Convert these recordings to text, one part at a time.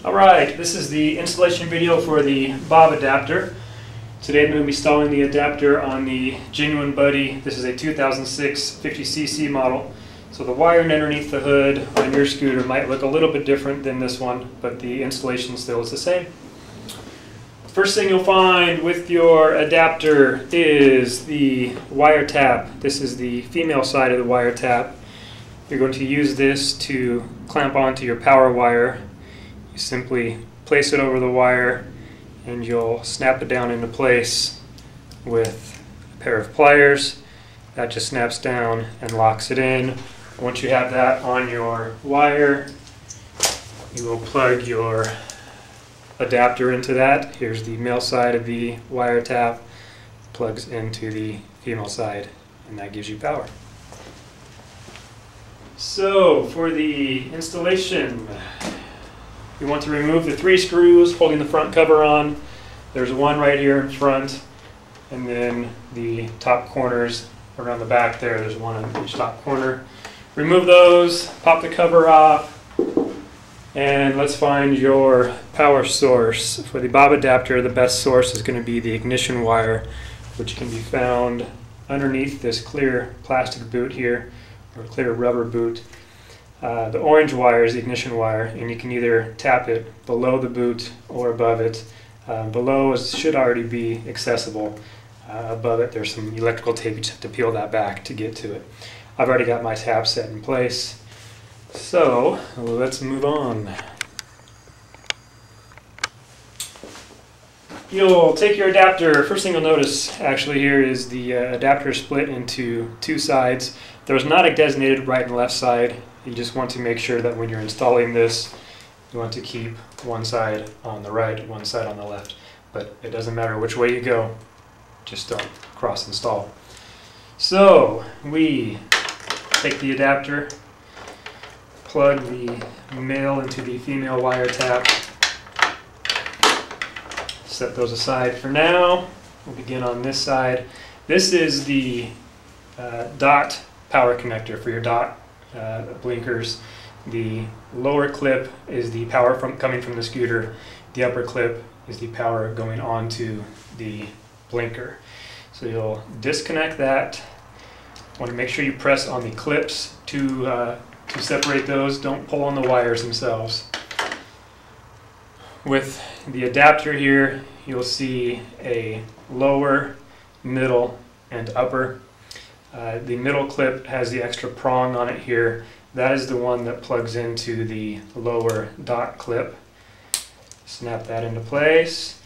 Alright, this is the installation video for the Bob adapter. Today I'm going to be installing the adapter on the Genuine Buddy. This is a 2006 50cc model. So the wiring underneath the hood on your scooter might look a little bit different than this one, but the installation still is the same. First thing you'll find with your adapter is the wire tap. This is the female side of the wire tap. You're going to use this to clamp onto your power wire. You simply place it over the wire and you'll snap it down into place with a pair of pliers. That just snaps down and locks it in. Once you have that on your wire, you will plug your adapter into that. Here's the male side of the wire tap, plugs into the female side, and that gives you power. So for the installation, you want to remove the 3 screws holding the front cover on. There's one right here in front, and then the top corners around the back there. There's one on each top corner. Remove those, pop the cover off, and let's find your power source. For the Bob adapter, the best source is going to be the ignition wire, which can be found underneath this clear plastic boot here, or clear rubber boot. The orange wire is the ignition wire, and you can either tap it below the boot or above it. Below should already be accessible. Above it, there's some electrical tape. You just have to peel that back to get to it. I've already got my tap set in place. So let's move on. You'll take your adapter. First thing you'll notice actually here is the adapter is split into 2 sides. There's not a designated right and left side. You just want to make sure that when you're installing this, you want to keep one side on the right, one side on the left. But it doesn't matter which way you go, just don't cross install. So we take the adapter, plug the male into the female wire tap, set those aside for now. We'll begin on this side. This is the dot power connector for your dot blinkers. The lower clip is the power coming from the scooter. The upper clip is the power going onto the blinker. So you'll disconnect that. Want to make sure you press on the clips to separate those. Don't pull on the wires themselves. With the adapter here, you'll see a lower, middle, and upper. The middle clip has the extra prong on it here. That is the one that plugs into the lower dot clip. Snap that into place.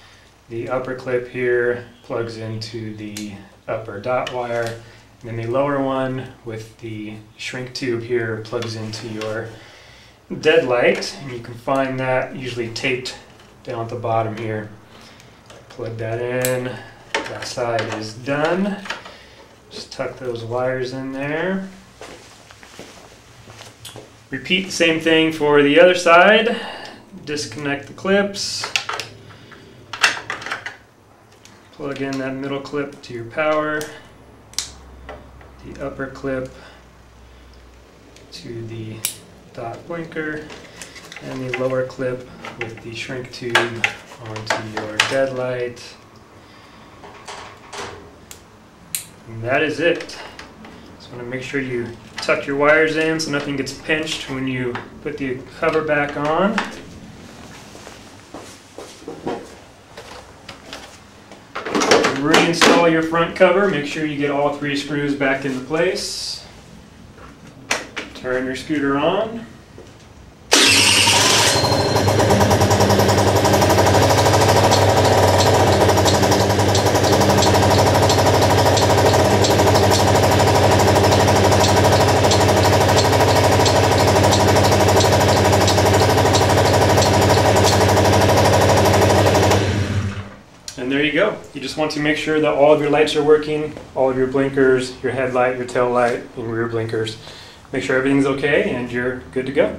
The upper clip here plugs into the upper dot wire. And then the lower one with the shrink tube here plugs into your dead light. And you can find that usually taped down at the bottom here. Plug that in. That side is done. Just tuck those wires in there. Repeat the same thing for the other side. Disconnect the clips. Plug in that middle clip to your power. The upper clip to the dot blinker. And the lower clip with the shrink tube onto your dead light. And that is it. Just want to make sure you tuck your wires in so nothing gets pinched when you put the cover back on. Reinstall your front cover. Make sure you get all 3 screws back into place. Turn your scooter on. And there you go. You just want to make sure that all of your lights are working, all of your blinkers, your headlight, your tail light, and rear blinkers. Make sure everything's okay and you're good to go.